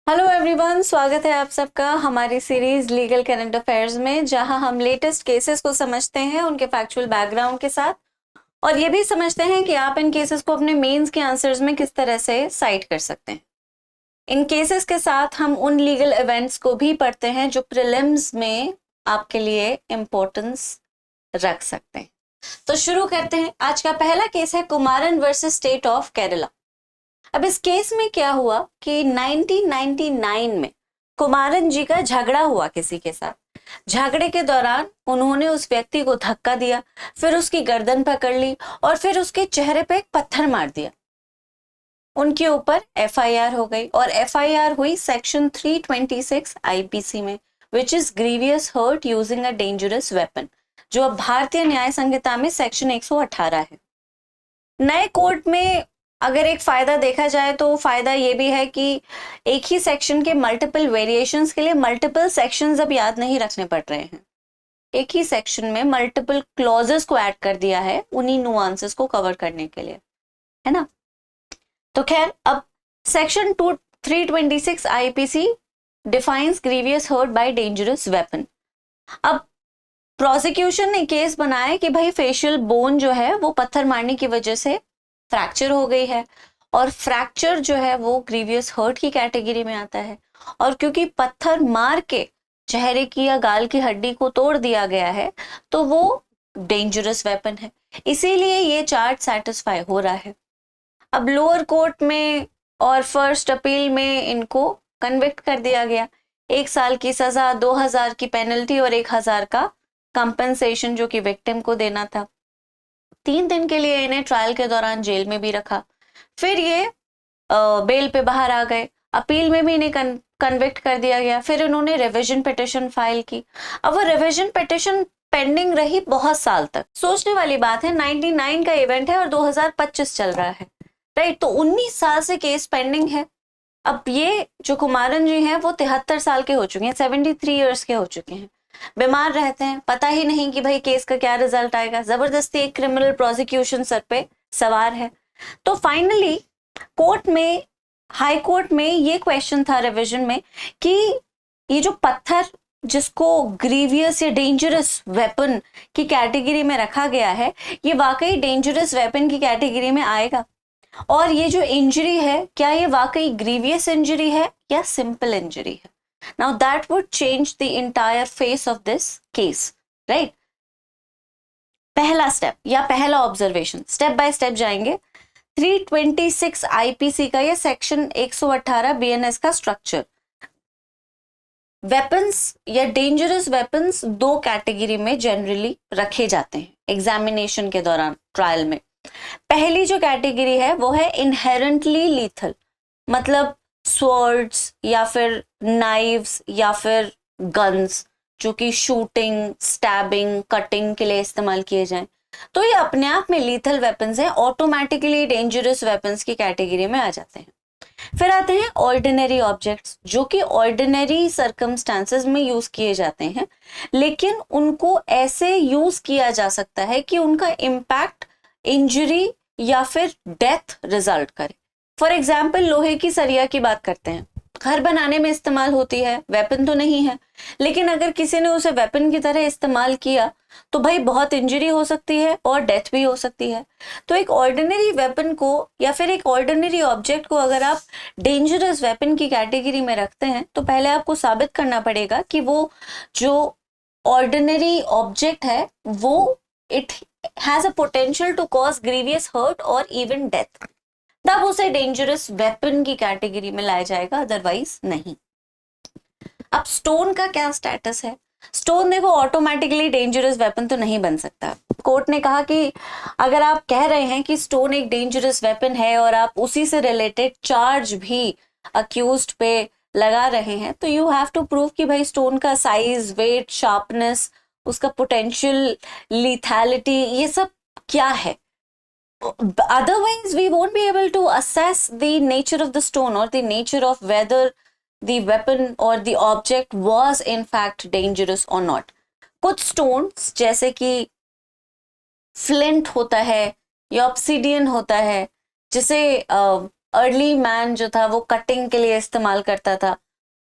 Hello everyone, स्वागत है आप सबका हमारी सीरीज लीगल करंट अफेयर्स में, जहां हम लेटेस्ट केसेस को समझते हैं उनके फैक्चुअल बैकग्राउंड के साथ और ये भी समझते हैं कि आप इन केसेस को अपने मेंस के आंसर्स में किस तरह से साइट कर सकते हैं। इन केसेस के साथ हम उन लीगल इवेंट्स को भी पढ़ते हैं जो प्रीलिम्स में आपके लिए इम्पोर्टेंस रख सकते हैं। तो शुरू करते हैं। आज का पहला केस है Kumaran versus state of Kerala. अब इस केस में क्या हुआ कि 1999 में कुमारन जी का झगड़ा हुआ किसी के साथ। झगड़े के दौरान उन्होंने उस व्यक्ति को धक्का दिया, फिर उसकी गर्दन पकड़ ली और फिर उसके चेहरे पे एक पत्थर मार दिया। उनके ऊपर एफआईआर हो गई और एफआईआर हुई सेक्शन 326 आईपीसी में, which is grievous hurt using a dangerous weapon, जो अब भारतीय न्याय संहिता में सेक्शन 118 है। नए कोर्ट में अगर एक फायदा देखा जाए तो फायदा ये भी है कि एक ही सेक्शन के मल्टीपल वेरिएशंस के लिए मल्टीपल सेक्शंस अब याद नहीं रखने पड़ रहे हैं। एक ही सेक्शन में मल्टीपल क्लॉजेस को ऐड कर दिया है उन्हीं नुआंसेस को कवर करने के लिए, है ना। तो खैर, अब section 326 IPC defines grievous hurt by dangerous weapon. अब प्रोसिक्यूशन ने केस बनाया कि भाई फेशियल बोन जो है वो पत्थर मारने की वजह से फ्रैक्चर हो गई है और फ्रैक्चर जो है वो ग्रीवियस हर्ट की कैटेगरी में आता है, और क्योंकि पत्थर मार के चेहरे की या गाल की हड्डी को तोड़ दिया गया है तो वो डेंजरस वेपन है, इसीलिए ये चार्ज सेटिस्फाई हो रहा है। अब लोअर कोर्ट में और फर्स्ट अपील में इनको कन्विक्ट कर दिया गया। 1 साल की सजा, 2000 की पेनल्टी और 1000 का कंपनसेशन जो कि विक्टिम को देना था। 3 दिन के लिए इन्हें ट्रायल के दौरान जेल में भी रखा, फिर ये बेल पे बाहर आ गए। अपील में भी इन्हें कन्विक्ट कर दिया गया। फिर इन्होंने रिविजन पिटिशन फाइल की। अब वो रिविजन पिटिशन पेंडिंग रही बहुत साल तक। सोचने वाली बात है, 99 का इवेंट है और 2025 चल रहा है, राइट। तो 19 साल से केस पेंडिंग है। अब ये जो कुमारन जी हैं वो 73 साल के हो चुके हैं, 73 ईयर्स के हो चुके हैं, बीमार रहते हैं, पता ही नहीं कि भाई केस का क्या रिजल्ट आएगा। जबरदस्ती एक क्रिमिनल प्रोसिक्यूशन सर पे सवार है। तो फाइनली कोर्ट में, हाई कोर्ट में ये क्वेश्चन था रिवीजन में कि ये जो पत्थर जिसको ग्रीवियस या डेंजरस वेपन की कैटेगरी में रखा गया है, ये वाकई डेंजरस वेपन की कैटेगरी में आएगा, और ये जो इंजरी है क्या ये वाकई ग्रीवियस इंजरी है या सिंपल इंजरी है। Now that would change the entire face of this case, right? पहला स्टेप या पहला ऑब्जर्वेशन, स्टेप बाय स्टेप जाएंगे। 326 आईपीसी का ये सेक्शन 118 बीएनएस का स्ट्रक्चर। वेपन्स या डेंजरस वेपन्स 2 कैटेगरी में जनरली रखे जाते हैं एग्जामिनेशन के दौरान, ट्रायल में। पहली जो कैटेगरी है वो है इनहेरेंटली लीथल, मतलब स्वर्ड्स या फिर नाइव्स या फिर गन्स जो कि शूटिंग, स्टैबिंग, कटिंग के लिए इस्तेमाल किए जाएं, तो ये अपने आप में लीथल वेपन्स हैं, ऑटोमेटिकली डेंजरस वेपन्स की कैटेगरी में आ जाते हैं। फिर आते हैं ऑर्डिनरी ऑब्जेक्ट्स, जो कि ऑर्डिनरी सर्कमस्टांसेस में यूज किए जाते हैं, लेकिन उनको ऐसे यूज किया जा सकता है कि उनका इम्पैक्ट इंजरी या फिर डेथ रिजल्ट करे। फॉर एग्जाम्पल, लोहे की सरिया की बात करते हैं, घर बनाने में इस्तेमाल होती है, वेपन तो नहीं है, लेकिन अगर किसी ने उसे वेपन की तरह इस्तेमाल किया तो भाई बहुत इंजरी हो सकती है और डेथ भी हो सकती है। तो एक ऑर्डिनरी वेपन को या फिर एक ऑर्डिनरी ऑब्जेक्ट को अगर आप डेंजरस वेपन की कैटेगरी में रखते हैं तो पहले आपको साबित करना पड़ेगा कि वो जो ऑर्डिनरी ऑब्जेक्ट है वो it has a potential to cause grievous hurt और इवन डेथ, तब उसे डेंजरस वेपन की कैटेगरी में लाया जाएगा, अदरवाइज नहीं। अब स्टोन का क्या स्टेटस है? स्टोन देखो ऑटोमेटिकली डेंजरस वेपन तो नहीं बन सकता। कोर्ट ने कहा कि अगर आप कह रहे हैं कि स्टोन एक डेंजरस वेपन है और आप उसी से रिलेटेड चार्ज भी अक्यूज्ड पे लगा रहे हैं, तो यू हैव टू प्रूव कि भाई स्टोन का साइज, वेट, शार्पनेस, उसका पोटेंशियल लीथैलिटी, ये सब क्या है। Otherwise we won't be able to assess the nature of the stone or the nature of whether the weapon or the object was in fact dangerous or not. कुछ stones जैसे कि flint होता है या obsidian होता है, जिसे early man जो था वो कटिंग के लिए इस्तेमाल करता था,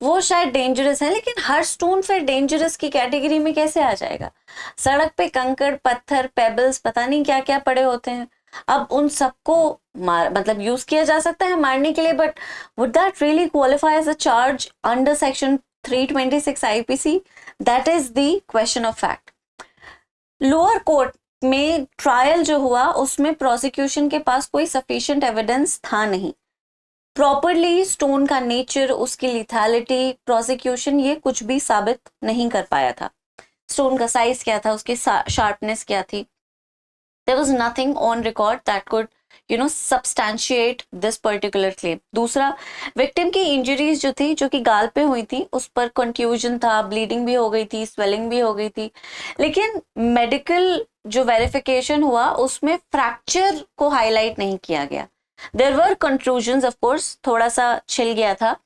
वो शायद डेंजरस है, लेकिन हर स्टोन फिर डेंजरस की कैटेगरी में कैसे आ जाएगा? सड़क पे कंकड़, पत्थर, पेबल्स, पता नहीं क्या क्या पड़े होते हैं। अब उन सबको मतलब यूज किया जा सकता है मारने के लिए, but would that really qualify as a charge under section 326 IPC? That is the question of fact. Lower court में ट्रायल जो हुआ उसमें प्रोसिक्यूशन के पास कोई सफिशिएंट एविडेंस था नहीं। प्रॉपरली स्टोन का नेचर, उसकी लिथैलिटी, प्रोसिक्यूशन ये कुछ भी साबित नहीं कर पाया था। स्टोन का साइज क्या था, उसकी शार्पनेस क्या थी, there was nothing on record that could substantiate this particular claim। दूसरा, विक्टिम की इंजरीज जो थी, जो कि गाल पे हुई थी, उस पर कंफ्यूजन था, ब्लीडिंग भी हो गई थी, स्वेलिंग भी हो गई थी, लेकिन मेडिकल जो वेरिफिकेशन हुआ उसमें फ्रैक्चर को हाईलाइट नहीं किया गया। देयर वर कंट्रूजन्स, ऑफ कोर्स थोड़ा सा छिल गया था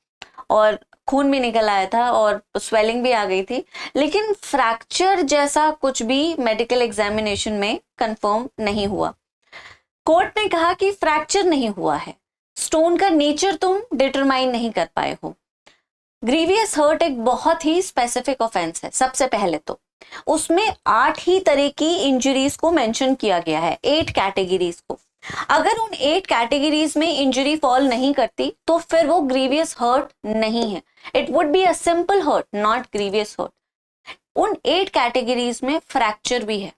और खून भी निकल आया था और स्वेलिंग भी आ गई थी, लेकिन फ्रैक्चर जैसा कुछ भी मेडिकल एग्जामिनेशन में कंफर्म नहीं हुआ। कोर्ट ने कहा कि फ्रैक्चर नहीं हुआ है, स्टोन का नेचर तुम डिटरमाइन नहीं कर पाए हो। ग्रीवियस हर्ट एक बहुत ही स्पेसिफिक ऑफेंस है। सबसे पहले तो उसमें 8 ही तरह की इंजरीज को मेंशन किया गया है, 8 कैटेगरीज को। अगर उन 8 कैटेगरीज में इंजरी फॉल नहीं करती तो फिर वो ग्रीवियस हर्ट नहीं है। It would be a simple hurt, not grievous hurt. उन 8 कैटेगरीज में फ्रैक्चर भी है।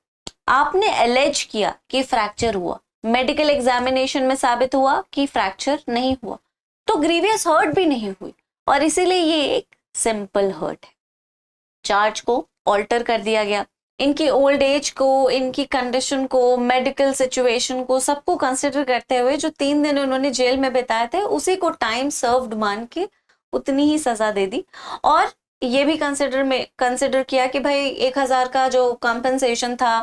आपने एलेज किया कि फ्रैक्चर हुआ, मेडिकल एग्जामिनेशन में साबित हुआ कि फ्रैक्चर नहीं हुआ, तो ग्रीवियस हर्ट भी नहीं हुई, और इसीलिए ये एक सिंपल हर्ट है। चार्ज को ऑल्टर कर दिया गया। इनकी ओल्ड एज को, इनकी कंडीशन को, मेडिकल सिचुएशन को, सबको कंसिडर करते हुए जो 3 दिन उन्होंने जेल में बिताए थे उसी को टाइम सर्व्ड मान के उतनी ही सजा दे दी। और ये भी कंसिडर किया कि भाई 1000 का जो कॉम्पेंसेशन था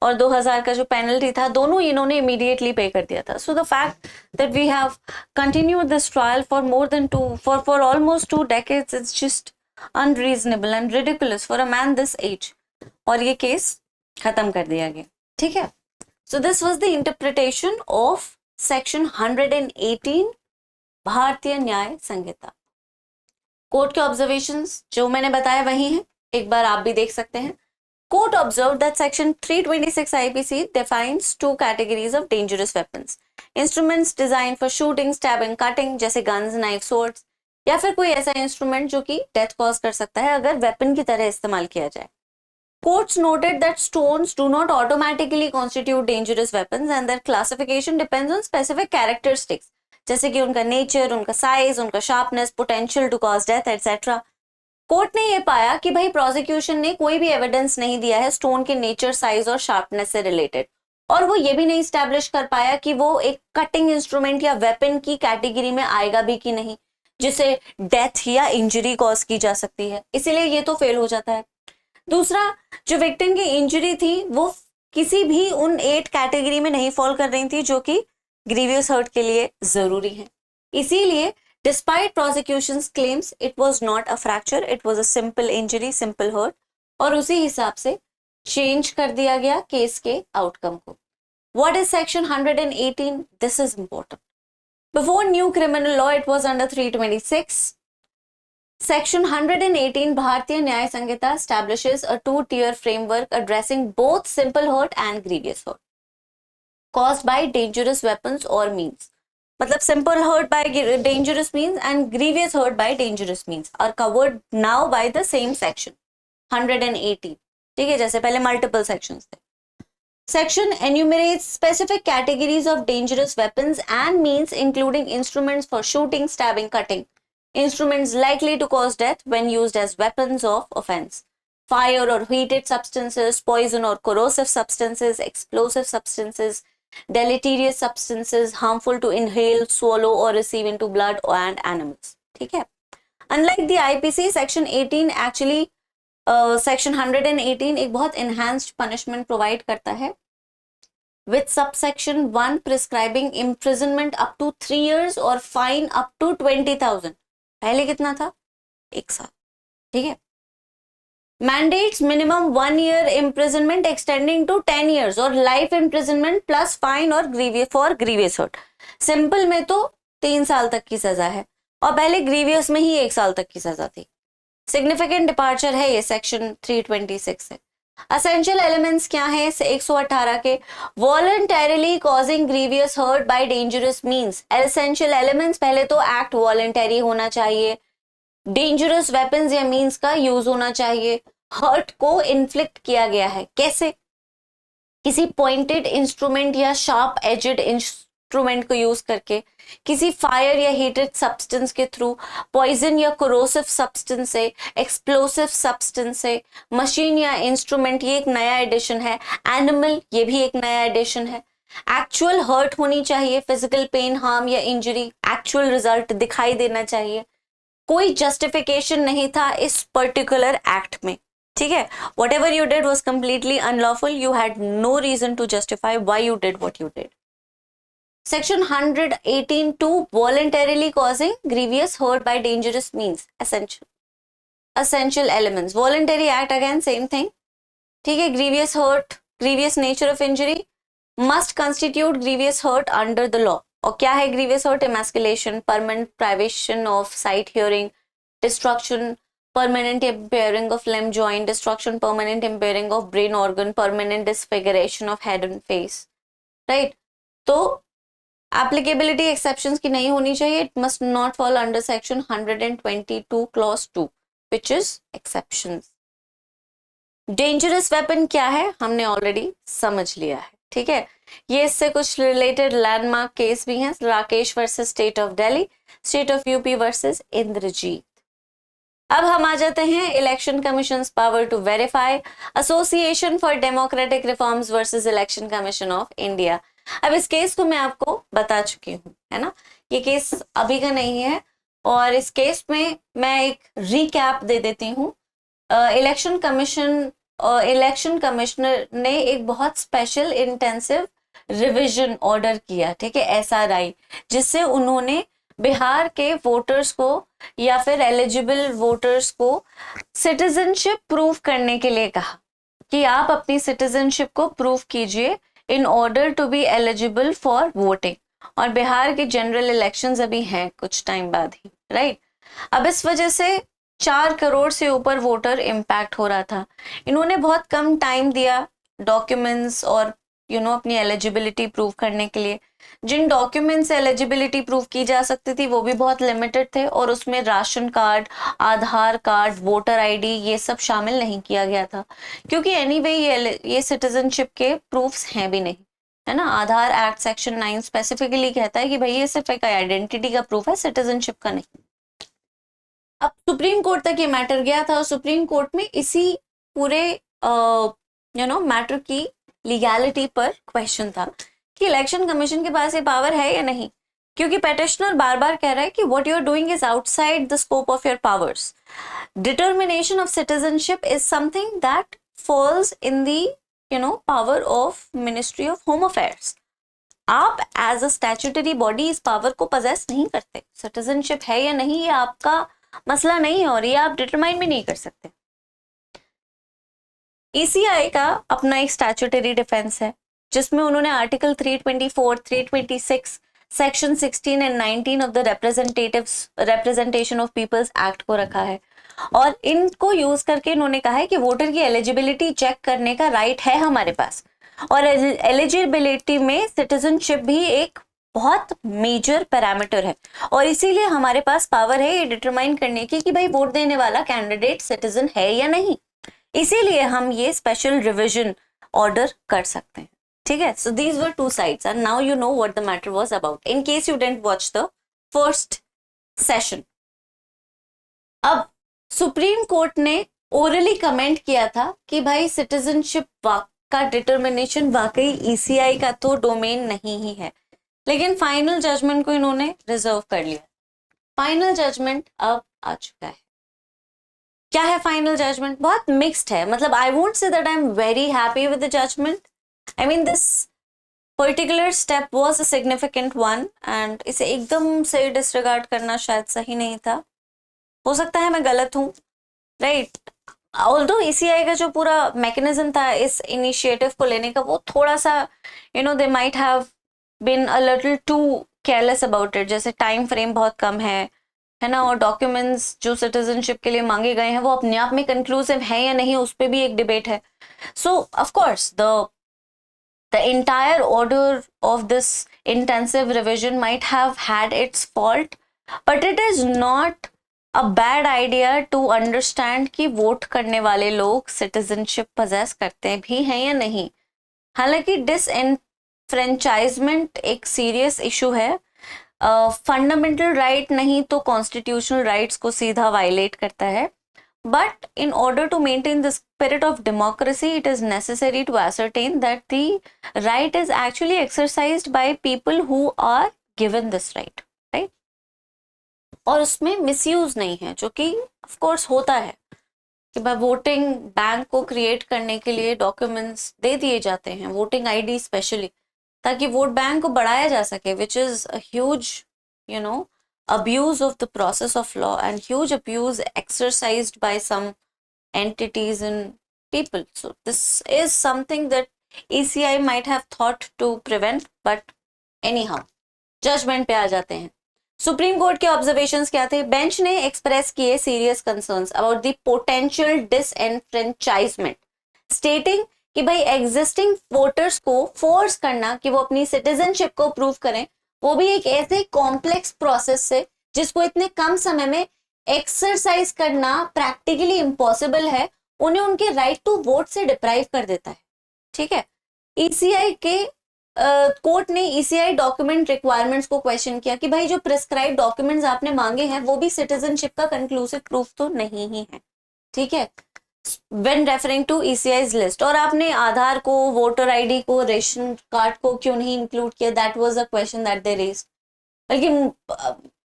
और 2000 का जो पेनल्टी था, दोनों इन्होंने इमीडिएटली पे कर दिया था। So the fact that we have continued this trial for almost 2 decades, it's just unreasonable and ridiculous for a man this age. और ये केस खत्म कर दिया गया, ठीक है। So this was the interpretation of section 118 Bharatiya न्याय संहिता। कोर्ट के ऑब्जर्वेशंस जो मैंने बताया वही हैं, एक बार आप भी देख सकते हैं। Court observe that section 326 IPC defines 2 categories of dangerous weapons, instruments design for shooting, stabbing, cutting, जैसे गन्स, नाइफ, स्वॉर्ड्स, या फिर कोई ऐसा इंस्ट्रूमेंट जो कि डेथ कॉज कर सकता है अगर वेपन की तरह इस्तेमाल किया जाए। Courts noted that stones do not automatically constitute dangerous weapons and their classification depends on specific characteristics, जैसे कि उनका नेचर, उनका साइज, उनका sharpness, potential to cause death etcetera. Court ने यह पाया कि भाई प्रोसिक्यूशन ने कोई भी एविडेंस नहीं दिया है स्टोन के नेचर, साइज और शार्पनेस से रिलेटेड, और वो ये भी नहीं स्टैब्लिश कर पाया कि वो एक कटिंग इंस्ट्रूमेंट या वेपन की कैटेगरी में आएगा भी कि नहीं, जिसे डेथ या इंजरी कॉज की जा सकती है, इसीलिए ये तो फेल हो जाता है। दूसरा, जो विक्टिम की इंजरी थी वो किसी भी उन 8 कैटेगरी में नहीं फॉल कर रही थी जो कि ग्रीवियस हर्ट के लिए जरूरी है। इसीलिए despite prosecution's claims it was not a fracture, it was a simple injury, simple hurt, और उसी हिसाब से चेंज कर दिया गया केस के आउटकम को। What is section 118? This is important. Before new criminal law it was under 326। Section 118 Bharatiya न्याय संहिता establishes a 2-tier framework addressing both simple hurt and grievous hurt caused by dangerous weapons or means। मतलब simple hurt by dangerous means and grievous hurt by dangerous means are covered now by the same section 118। ठीक है, जैसे पहले multiple sections थे। Section enumerates specific categories of dangerous weapons and means including instruments for shooting, stabbing, cutting, instruments likely to cause death when used as weapons of offense, fire or heated substances, poison or corrosive substances, explosive substances, deleterious substances harmful to inhale, swallow or receive into blood and animals। ठीक है, unlike the IPC, section 18 actually section 118 एक बहुत enhanced punishment provide करता है with subsection 1 prescribing imprisonment up to 3 years और fine up to 20,000। पहले कितना था? 1 साल। ठीक है, mandates minimum 1 year imprisonment extending to 10 years और लाइफ imprisonment प्लस फाइन और फॉर ग्रीवियस हर्ट। सिंपल में तो 3 साल तक की सजा है, और पहले ग्रीवियस में ही 1 साल तक की सजा थी। सिग्निफिकेंट डिपार्चर है ये सेक्शन 326 से। असेंशियल एलिमेंट्स क्या है 118 के, voluntarily causing grievous hurt by dangerous means. Essential elements, पहले तो एक्ट वॉलंटरी होना चाहिए, डेंजरस वेपन्स या मींस का यूज होना चाहिए, हर्ट को इन्फ्लिक्ट किया गया है कैसे, किसी पॉइंटेड इंस्ट्रूमेंट या शार्प एजेड इंस्ट्रूमेंट को यूज करके, किसी फायर या हीटेड सब्सटेंस के थ्रू, पॉइजन या कोरोसिव सब्सटेंस से, एक्सप्लोसिव सब्सटेंस से, मशीन या इंस्ट्रूमेंट, ये एक नया एडिशन है, एनिमल, ये भी एक नया एडिशन है, एक्चुअल हर्ट होनी चाहिए, फिजिकल पेन, हार्म या इंजरी, एक्चुअल रिजल्ट दिखाई देना चाहिए, कोई जस्टिफिकेशन नहीं था इस पर्टिकुलर एक्ट में, ठीक है, whatever you did was completely unlawful, you had no reason to justify why you did what you did. Section 118(2) voluntarily causing grievous hurt by dangerous means, essential elements, voluntary act again same thing, ठीक है, grievous hurt, grievous nature of injury must constitute grievous hurt under the law। और क्या है grievous hurt? Emasculation, permanent privation of sight, hearing, destruction, permanent impairing of limb joint, destruction, permanent impairing of brain organ, permanent disfiguration of head and face, right? तो applicability exceptions की नहीं होनी चाहिए, it must not fall under section 122 clause 2 which is exceptions. Dangerous weapon क्या है हमने already समझ लिया है, ठीक है, ये इससे कुछ रिलेटेड लैंडमार्क केस भी हैं, Rakesh versus state of Delhi, state of UP versus Indrajit. अब हम आ जाते हैं election commission power to verify, association for democratic reforms versus election commission of India. अब इस केस को मैं आपको बता चुकी हूँ, है ना, ये केस अभी का नहीं है, और इस केस में मैं एक रिकैप दे देती हूँ। इलेक्शन कमिश्नर ने एक बहुत स्पेशल इंटेंसिव रिवीजन ऑर्डर किया, ठीक है, SRI, जिससे उन्होंने बिहार के वोटर्स को या फिर एलिजिबल वोटर्स को सिटीजनशिप प्रूव करने के लिए कहा कि आप अपनी सिटीजनशिप को प्रूव कीजिए in order to be eligible for voting। और बिहार के जनरल इलेक्शंस अभी हैं कुछ टाइम बाद ही, राइट। अब इस वजह से 4 करोड़ से ऊपर वोटर इम्पैक्ट हो रहा था। इन्होंने बहुत कम टाइम दिया डॉक्यूमेंट्स और अपनी एलिजिबिलिटी प्रूव करने के लिए। जिन डॉक्यूमेंट्स से एलिजिबिलिटी प्रूव की जा सकती थी वो भी बहुत लिमिटेड थे, और उसमें राशन कार्ड, आधार कार्ड, वोटर ID ये सब शामिल नहीं किया गया था, क्योंकि एनीवे ये सिटीजनशिप के प्रूफ्स हैं भी नहीं, है ना। आधार एक्ट सेक्शन 9 स्पेसिफिकली कहता है कि भाई ये सिर्फ एक आइडेंटिटी का प्रूफ है, सिटीजनशिप का नहीं। अब सुप्रीम कोर्ट तक ये मैटर गया था, और सुप्रीम कोर्ट में इसी पूरे मैटर की लीगैलिटी पर क्वेश्चन था कि इलेक्शन कमीशन के पास ये पावर है या नहीं, क्योंकि पेटिशनर बार बार कह रहा है कि what you are doing is outside the scope of your powers. Determination of citizenship is something that falls in the power of ministry of home affairs. आप एज अ स्टैट्यूटरी बॉडी इस power को possess नहीं करते। Citizenship है या नहीं ये आपका मसला नहीं है, और ये आप डिटरमाइन भी नहीं कर सकते। ECI का अपना एक स्टैट्यूटरी डिफेंस है, जिसमें उन्होंने article 324, 326, section 16 and 19 of the representation of peoples act को रखा है, और इनको यूज करके इन्होंने कहा है कि वोटर की एलिजिबिलिटी चेक करने का राइट है हमारे पास, और एलिजिबिलिटी में सिटीजनशिप भी एक बहुत मेजर पैरामीटर है, और इसीलिए हमारे पास पावर है ये डिटरमाइन करने की कि भाई वोट देने वाला कैंडिडेट सिटीजन है या नहीं। इसीलिए हम ये स्पेशल रिवीजन ऑर्डर कर सकते हैं, ठीक है। So these were 2 sides and now you know what the matter was about in case you didn't watch the first session। अब सुप्रीम कोर्ट ने ओरली कमेंट किया था कि भाई सिटीजनशिप का डिटर्मिनेशन वाकई ECI का तो डोमेन नहीं ही है, लेकिन फाइनल जजमेंट को इन्होंने रिजर्व कर लिया। फाइनल जजमेंट अब आ चुका है। क्या है फाइनल जजमेंट? बहुत मिक्स्ड है, मतलब I won't say that I am very happy with the judgement. I mean this particular step was a significant one, and इसे एकदम से डिसरिगार्ड करना शायद सही नहीं था। हो सकता है मैं गलत हूँ, राइट। ऑल्दो ECI का जो पूरा मैकेनिज्म था इस इनिशिएटिव को लेने का, वो थोड़ा सा they might have been a little too careless about it, जैसे टाइम फ्रेम बहुत कम है ना, और डॉक्यूमेंट्स जो सिटीजनशिप के लिए मांगे गए हैं वो अपने आप में कंक्लूसिव है या नहीं, उस पर भी एक डिबेट है. सो of course the entire order of this intensive revision might have had its fault, but it is not a bad idea to understand कि वोट करने वाले लोग सिटीजनशिप पजेस करते भी हैं या नहीं. हालांकि डिसएनफ्रेंचाइजमेंट एक सीरियस इशू है, फंडामेंटल राइट नहीं तो कॉन्स्टिट्यूशनल राइट्स को सीधा वायलेट करता है. But in order to maintain the spirit of democracy, it is necessary to ascertain that the right is actually exercised by people who are given this right, right? और उसमें misuse नहीं है, जो कि ऑफ कोर्स होता है कि भाई वोटिंग बैंक को क्रिएट करने के लिए डॉक्यूमेंट्स दे दिए जाते हैं, वोटिंग आईडी स्पेशली, ताकि वोट बैंक को बढ़ाया जा सके, which is a huge abuse of the process of law and huge abuse exercised by some entities and people. So this is something that ECI might have thought to prevent, but anyhow judgment पे आ जाते हैं. Supreme court के observations क्या थे? Bench ने express किए serious concerns about the potential disenfranchisement, stating कि भाई एग्जिस्टिंग वोटर्स को फोर्स करना कि वो अपनी सिटीजनशिप को प्रूव करें, वो भी एक ऐसे कॉम्प्लेक्स प्रोसेस से जिसको इतने कम समय में एक्सरसाइज करना प्रैक्टिकली इम्पॉसिबल है, उन्हें उनके राइट टू वोट से डिप्राइव कर देता है. ठीक है, ईसीआई के कोर्ट ने ईसीआई डॉक्यूमेंट रिक्वायरमेंट्स को क्वेश्चन किया कि भाई जो प्रिस्क्राइब डॉक्यूमेंट्स आपने मांगे हैं वो भी सिटीजनशिप का कंक्लूसिव प्रूफ तो नहीं ही है. ठीक है, when referring to ECI's list, और आपने आधार को, वोटर आईडी को, रेशन कार्ड को क्यों नहीं इंक्लूड किया? That was a question that they raised. बल्कि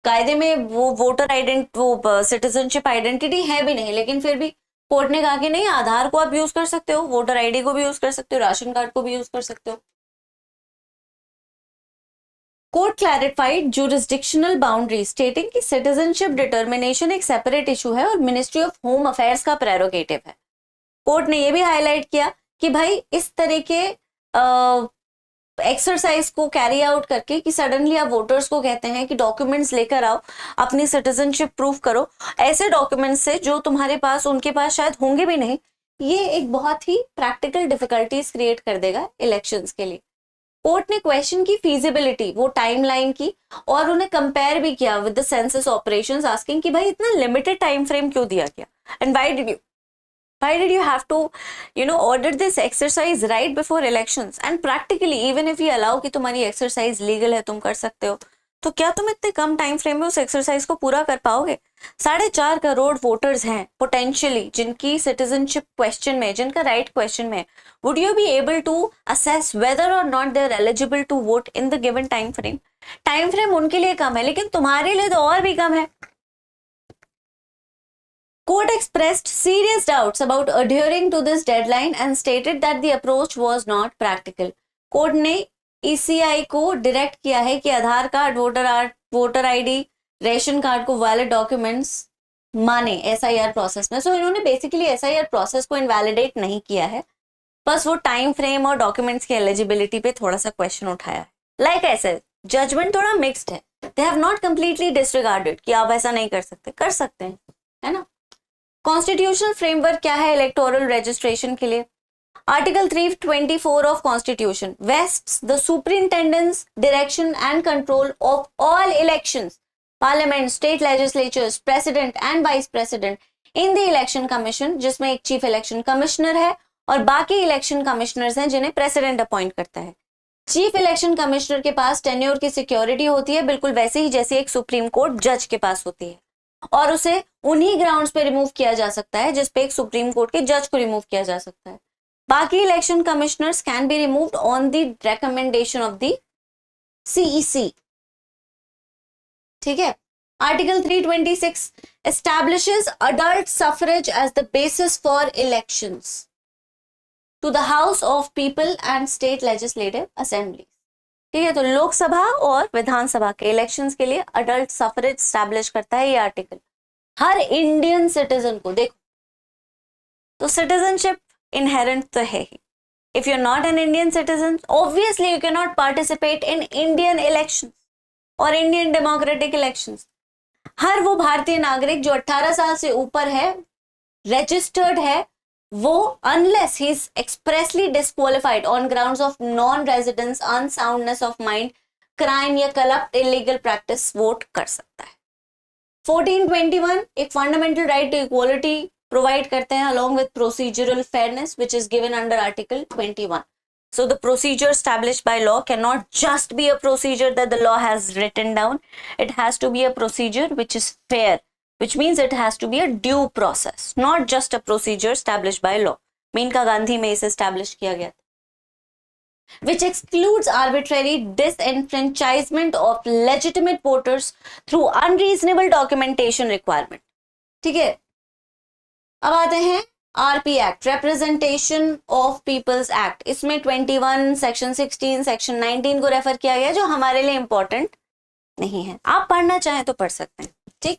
कायदे में वो वोटर आइडेंटिटी, वो सिटीजनशिप आइडेंटिटी है भी नहीं, लेकिन फिर भी कोर्ट ने कहा कि नहीं, आधार को आप यूज कर सकते हो, वोटर आईडी को भी यूज कर सकते हो, राशन कार्ड को भी यूज कर सकते हो. कोर्ट क्लैरिफाइड जुरिस्डिक्शनल बाउंड्री, स्टेटिंग कि सिटीजनशिप डिटर्मिनेशन एक सेपरेट इशू है और मिनिस्ट्री ऑफ होम अफेयर्स का प्रेरोगेटिव है. कोर्ट ने यह भी हाईलाइट किया कि भाई इस तरह के एक्सरसाइज को कैरी आउट करके कि सडनली आप वोटर्स को कहते हैं कि डॉक्यूमेंट्स लेकर आओ, अपनी सिटीजनशिप प्रूव करो, ऐसे डॉक्यूमेंट्स से जो तुम्हारे पास, उनके पास शायद होंगे भी नहीं, ये एक बहुत ही प्रैक्टिकल डिफिकल्टीज क्रिएट कर देगा इलेक्शंस के लिए. कोर्ट ने क्वेश्चन की फीजिबिलिटी, वो टाइमलाइन की, और उन्हें कंपेयर भी किया with the census operations, asking कि भाई इतना लिमिटेड टाइम फ्रेम क्यों दिया गया, and why did you have to order this exercise right before elections? And practically even if you allow कि तुम्हारी exercise legal है, तुम कर सकते हो, तो क्या तुम इतने कम टाइम फ्रेम में उस एक्सरसाइज को पूरा कर पाओगे? 4.5 करोड़ वोटर्स हैं पोटेंशियली जिनकी सिटीजनशिप क्वेश्चन में, जिनका राइट क्वेश्चन में. Would you be able to assess whether और not they are eligible to vote in the given time frame? Time frame उनके लिए कम है, लेकिन तुम्हारे लिए तो और भी कम है. Court expressed serious doubts about adhering to this deadline and stated that the approach was not practical. Court ने ECI को डायरेक्ट किया है कि Aadhaar card, voter ID, ration card को वैलिड डॉक्यूमेंट्स माने SIR प्रोसेस में. सो इन्होंने बेसिकली SIR प्रोसेस को इनवैलिडेट नहीं किया है, बस वो टाइम फ्रेम और डॉक्यूमेंट्स की एलिजिबिलिटी पे थोड़ा सा क्वेश्चन उठाया है. लाइक ऐसे जजमेंट थोड़ा मिक्स्ड है. They have not completely disregarded कि आप ऐसा नहीं कर सकते, कर सकते हैं, है ना. कॉन्स्टिट्यूशनल फ्रेमवर्क क्या है इलेक्टोरल रजिस्ट्रेशन के लिए? Article 324 of constitution vests the superintendence, direction and control of all elections, parliament, state legislatures, president and vice president in the election commission, जिसमें एक चीफ इलेक्शन कमिश्नर है और बाकी इलेक्शन कमिश्नर्स हैं जिन्हें प्रेसिडेंट अपॉइंट करता है. चीफ इलेक्शन कमिश्नर के पास टेन्योर की सिक्योरिटी होती है, बिल्कुल वैसे ही जैसे एक सुप्रीम कोर्ट जज के पास होती है, और उसे उन्हीं ग्राउंड्स पे रिमूव किया जा सकता है जिस पे एक सुप्रीम कोर्ट के जज को रिमूव किया जा सकता है. बाकी election commissioners can be removed on the recommendation of the CEC. ठीक है. Article 326 establishes adult suffrage as the basis for elections to the house of people and state legislative assembly. ठीक है, तो लोकसभा और विधानसभा के इलेक्शंस के लिए अडल्ट सफरेज स्टैब्लिश करता है ये आर्टिकल हर इंडियन सिटीजन को. देखो, तो सिटीजनशिप इनहेरेंट तो है ही. If you are not an Indian citizen, obviously you can not participate in Indian elections. और इंडियन डेमोक्रेटिक इलेक्शंस। हर वो भारतीय नागरिक जो 18 साल से ऊपर है, रजिस्टर्ड है, वो unless he is expressly disqualified on grounds of non residence, unsoundness of mind, crime या करप्ट इलीगल प्रैक्टिस वोट कर सकता है। 1421 एक fundamental right to equality provide करते हैं along with procedural fairness which is given under article 21. So the procedure established by law cannot just be a procedure that the law has written down. It has to be a procedure which is fair, which means it has to be a due process, not just a procedure established by law. Maneka Gandhi में इसे establish किया गया था, which excludes arbitrary disenfranchisement of legitimate voters through unreasonable documentation requirement. ठीक है, अब आते हैं RP act, representation of peoples act. इसमें 21, सेक्शन 16, सेक्शन 19 को रेफर किया गया जो हमारे लिए इंपॉर्टेंट नहीं है, आप पढ़ना चाहें तो पढ़ सकते हैं। ठीक,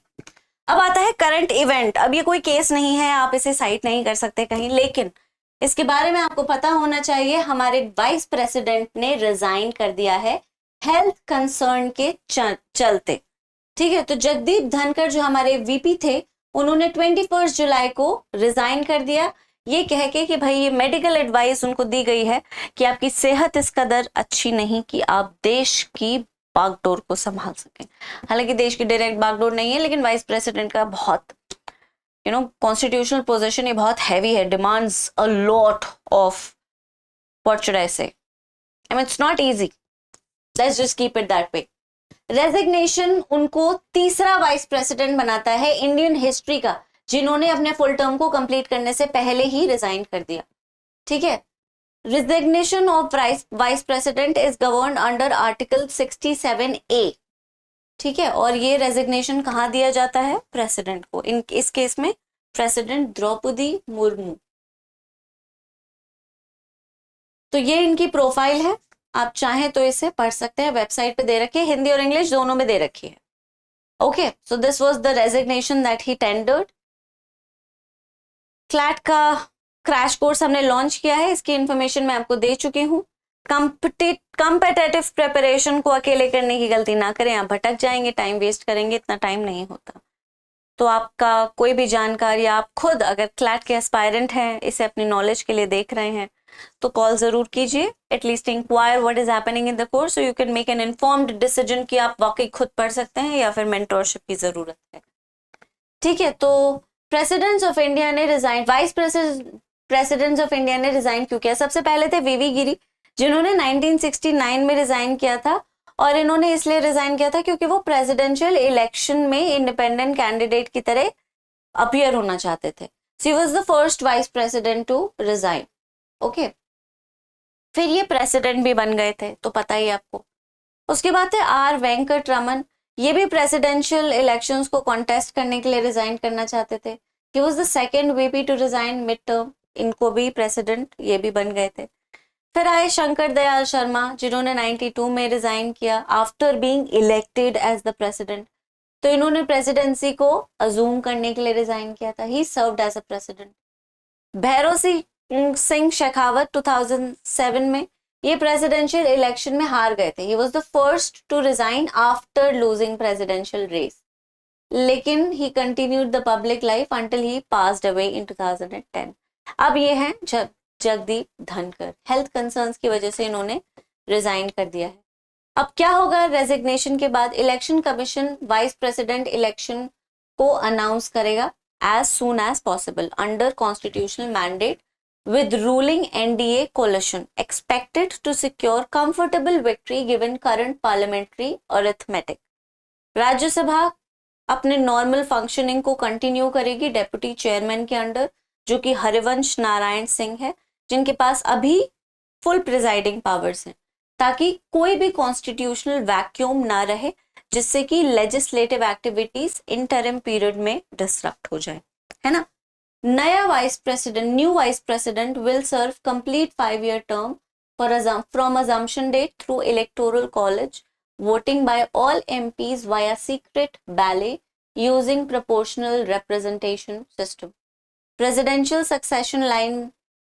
अब आता है करंट इवेंट। अब ये कोई केस नहीं है, आप इसे साइट नहीं कर सकते कहीं, लेकिन इसके बारे में आपको पता होना चाहिए। हमारे वाइस प्रेसिडेंट ने रिजाइन कर दिया है हेल्थ कंसर्न के चलते। ठीक है, तो जगदीप धनखड़ जो हमारे वीपी थे, उन्होंने 21 जुलाई को रिजाइन कर दिया, ये कह के कि भाई ये मेडिकल एडवाइस उनको दी गई है कि आपकी सेहत इस कदर अच्छी नहीं कि आप देश की बागडोर को संभाल सकें। हालांकि देश की डायरेक्ट बागडोर नहीं है, लेकिन वाइस प्रेसिडेंट का बहुत कॉन्स्टिट्यूशनल पोजीशन ये बहुत हैवी है, demands a lot of, what should I say, I mean it's not easy, let's just keep it that way. Resignation उनको तीसरा वाइस प्रेसिडेंट बनाता है इंडियन हिस्ट्री का जिन्होंने अपने फुल टर्म को कंप्लीट करने से पहले ही रिजाइन कर दिया। ठीक है, resignation of vice president is governed under article 67A। ठीक है, और ये रेजिग्नेशन कहाँ दिया जाता है? प्रेसिडेंट को। इस केस में प्रेसिडेंट द्रौपदी मुर्मू। तो ये इनकी प्रोफाइल है, आप चाहें तो इसे पढ़ सकते हैं, वेबसाइट पे दे रखी है, हिंदी और इंग्लिश दोनों में दे रखी है। Okay, so this was the resignation that he tendered. CLAT का क्रैश कोर्स हमने लॉन्च किया है, इसकी इंफॉर्मेशन मैं आपको दे चुकी हूँ। कंपेटेटिव प्रिपरेशन को अकेले करने की गलती ना करें, आप भटक जाएंगे, टाइम वेस्ट करेंगे, इतना टाइम नहीं होता। तो आपका कोई भी जानकारी, आप खुद अगर क्लैट के एस्पायरेंट हैं, इसे अपनी नॉलेज के लिए देख रहे हैं, तो कॉल जरूर कीजिए, at least enquire what is happening in the course so you can make an informed decision कि आप वाकई खुद पढ़ सकते हैं या फिर मेंटोरशिप की जरूरत है। ठीक है, तो प्रेसिडेंट्स ऑफ इंडिया ने resign, vice presidents of India ने रिजाइन क्यों किया? सबसे पहले थे वीवी गिरी जिन्होंने 1969 में रिजाइन किया था, और इन्होंने इसलिए रिजाइन किया था क्योंकि वो प्रेसिडेंशियल इलेक्शन में इंडिपेंडेंट कैंडिडेट की तरह अपीयर होना चाहते थे। She was the first vice president to resign. Okay, फिर ये प्रेसिडेंट भी बन गए थे, तो पता ही आपको। उसके बाद थे आर वेंकट रमन, ये भी प्रेसिडेंशियल इलेक्शंस को कॉन्टेस्ट करने के लिए रिजाइन करना चाहते थे। He was the second VP to resign mid term, इनको भी प्रेसिडेंट, ये भी बन गए थे। फिर आए शंकर दयाल शर्मा जिन्होंने 92 में रिजाइन किया after being elected as the president. तो इन्होंने प्रेसिडेंसी को अजूम करने के लिए रिजाइन किया था। He served as a president. Bhairon Singh Shekhawat 2007 में ये प्रेसिडेंशियल इलेक्शन में हार गए थे। He was the first to resign after losing presidential race, लेकिन he continued the public life until he passed away in 2010। अब ये हैं जगदीप धनखड़, हेल्थ कंसर्न्स की वजह से इन्होंने रिजाइन कर दिया है। अब क्या होगा रेजिग्नेशन के बाद? Election commission vice president election को अनाउंस करेगा as soon as possible under constitutional mandate with ruling NDA coalition expected to secure comfortable victory given current parliamentary arithmetic। Rajya Sabha अपने नॉर्मल फंक्शनिंग को कंटिन्यू करेगी डेप्यूटी चेयरमैन के under, जो कि हरिवंश नारायण सिंह है, जिनके पास अभी फुल प्रिजाइडिंग पावर्स हैं, ताकि कोई भी कॉन्स्टिट्यूशनल वैक्यूम ना रहे जिससे कि लेजिस्लेटिव एक्टिविटीज इंटरिम पीरियड में डिसरप्ट हो जाए, है ना। नया vice president, new vice president will serve complete 5-year term from assumption date through electoral college, voting by all MPs via secret ballot using proportional representation system. Presidential succession line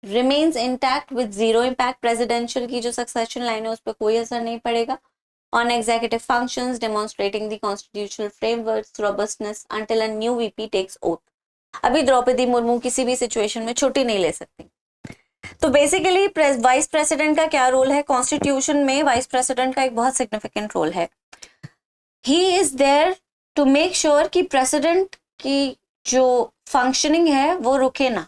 remains intact with zero impact। presidential की जो succession line है उस पर कोई असर नहीं पड़ेगा। on executive functions, demonstrating the constitutional framework's robustness until a new VP takes oath. अभी द्रौपदी मुर्मू किसी भी सिचुएशन में छुट्टी नहीं ले सकती। तो बेसिकली वाइस प्रेसिडेंट का क्या रोल है? कॉन्स्टिट्यूशन में वाइस प्रेसिडेंट का एक बहुत सिग्निफिकेंट रोल है। He is there to make sure कि प्रेसिडेंट की जो फंक्शनिंग है वो रुके ना।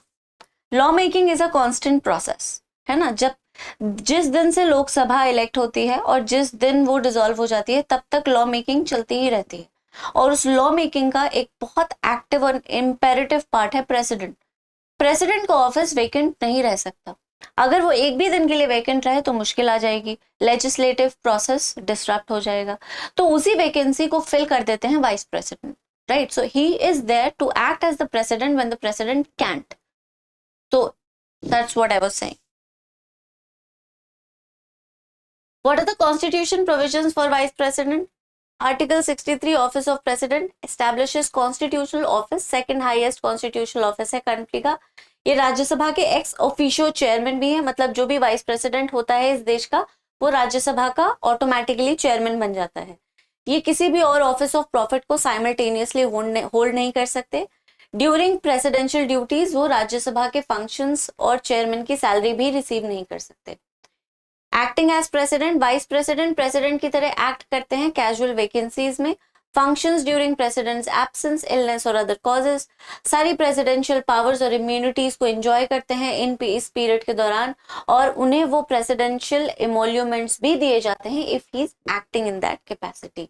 Law making is a constant process, है ना। जब जिस दिन से लोकसभा इलेक्ट होती है और जिस दिन वो डिसॉल्व हो जाती है तब तक लॉ मेकिंग चलती ही रहती है, और उस लॉ मेकिंग का एक बहुत एक्टिव और इम्पेरेटिव पार्ट है प्रेसिडेंट। प्रेसिडेंट का ऑफिस वेकेंट नहीं रह सकता। अगर वो एक भी दिन के लिए वेकेंट रहे तो मुश्किल आ जाएगी, लेजिस्लेटिव प्रोसेस डिस्टर्ब हो जाएगा। तो उसी वैकेंसी को फिल कर देते हैं vice president, right. So he is there to act as the president when the president can't. तो that's what I was saying. What are the constitution provisions for vice president? Article 63 Office of President establishes constitutional office, second highest constitutional office है country का। ये राज्यसभा के ex officio chairman भी है, मतलब जो भी वाइस प्रेसिडेंट होता है इस देश का वो राज्यसभा का ऑटोमेटिकली चेयरमैन बन जाता है। ये किसी भी और ऑफिस ऑफ प्रॉफिट को साइमल्टेनियसली होल्ड नहीं कर सकते। ड्यूरिंग प्रेसिडेंशियल ड्यूटीज वो राज्यसभा के फंक्शंस और चेयरमैन की सैलरी भी रिसीव नहीं कर सकते। Acting as president, vice president president की तरह एक्ट करते हैं कैजुअल वैकेंसीज में। Functions during presidents absence, illness और अदर कॉजेस। सारी प्रेसिडेंशियल पावर्स और इम्यूनिटीज को एंजॉय करते हैं इस पीरियड के दौरान, और उन्हें वो प्रेसिडेंशियल इमोल्यूमेंट्स भी दिए जाते हैं if he is acting in that capacity.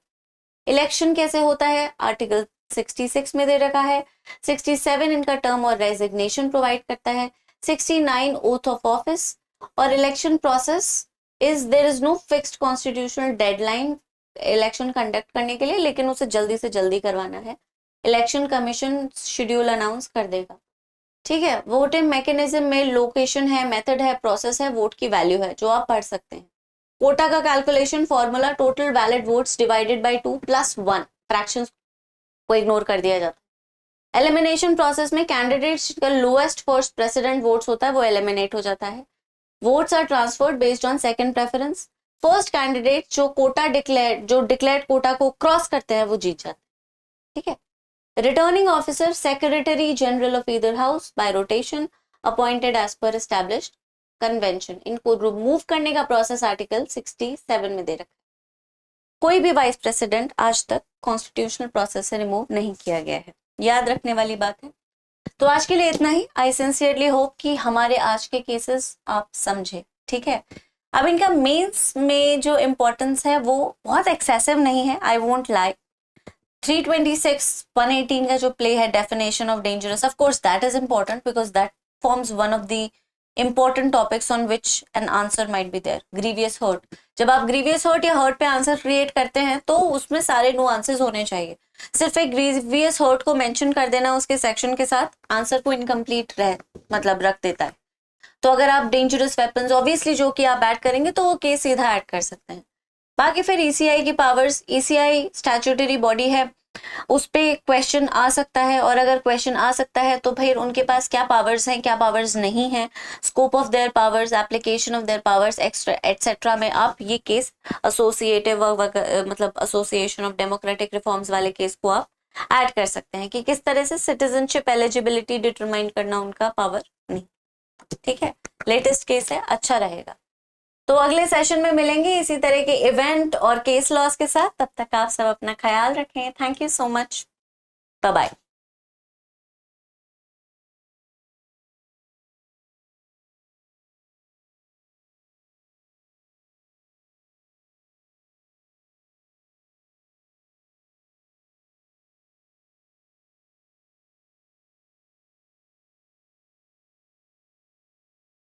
Election कैसे होता है? आर्टिकल 66 में दे रखा है। 67 इनका टर्म और रेजिग्नेशन प्रोवाइड करता है। 69 ओथ ऑफ ऑफिस। और election process is there is no fixed constitutional deadline election conduct करने के लिए, लेकिन उसे जल्दी से जल्दी करवाना है। इलेक्शन कमीशन शेड्यूल अनाउंस कर देगा, ठीक है। वोटिंग मैकेनिज्म में लोकेशन है, मेथड है, प्रोसेस है, वोट की वैल्यू है जो आप पढ़ सकते हैं। कोटा का calculation formula total valid votes divided by 2 + 1, fractions को इग्नोर कर दिया जाता है। एलिमिनेशन प्रोसेस में कैंडिडेट्स का लोएस्ट फर्स्ट प्रेसिडेंट वोट्स होता है वो एलिमिनेट हो जाता है। Votes are transferred based on second preference. First candidate जो डिक्लेयर्ड कोटा को क्रॉस करते हैं वो जीत जाते हैं, ठीक है। Returning officer secretary general of either house by rotation appointed as per established convention. इनको रिमूव करने का प्रोसेस आर्टिकल 67 में दे रखा है। कोई भी वाइस प्रेसिडेंट आज तक कॉन्स्टिट्यूशनल प्रोसेस से रिमूव नहीं किया गया है, याद रखने वाली बात है। तो आज के लिए इतना ही। आई सिंसियरली होप कि हमारे आज के केसेस आप समझे, ठीक है। अब इनका मेंस में जो इम्पोर्टेंस है वो बहुत एक्सेसिव नहीं है, आई वोंट लाई। 326 118 का जो प्ले है definition of dangerous, of course that is important because that forms one of the important topics on which an answer might be there. Grievous hurt, जब आप grievous hurt या hurt पे answer create करते हैं तो उसमें सारे nuances होने चाहिए। सिर्फ एक grievous hurt को मेंशन कर देना उसके सेक्शन के साथ आंसर को इनकम्प्लीट मतलब रख देता है। तो अगर आप डेंजरस वेपन्स ऑब्वियसली जो कि आप ऐड करेंगे तो वो केस सीधा ऐड कर सकते हैं। बाकी फिर ECI की पावर्स, ECI स्टैट्यूटरी बॉडी है, उस पे क्वेश्चन आ सकता है, और अगर क्वेश्चन आ सकता है तो फिर उनके पास क्या पावर्स हैं, क्या पावर्स नहीं हैं, scope of their powers, application of their powers extra etcetera में आप ये केस एसोसिएटिव मतलब एसोसिएशन ऑफ डेमोक्रेटिक रिफॉर्म्स वाले केस को आप ऐड कर सकते हैं कि किस तरह से सिटीजनशिप एलिजिबिलिटी डिटरमाइन करना उनका पावर नहीं, ठीक है। लेटेस्ट केस है, अच्छा रहेगा। तो अगले सेशन में मिलेंगे इसी तरह के इवेंट और केस लॉस के साथ। तब तक आप सब अपना ख्याल रखें। Thank you so much, bye bye.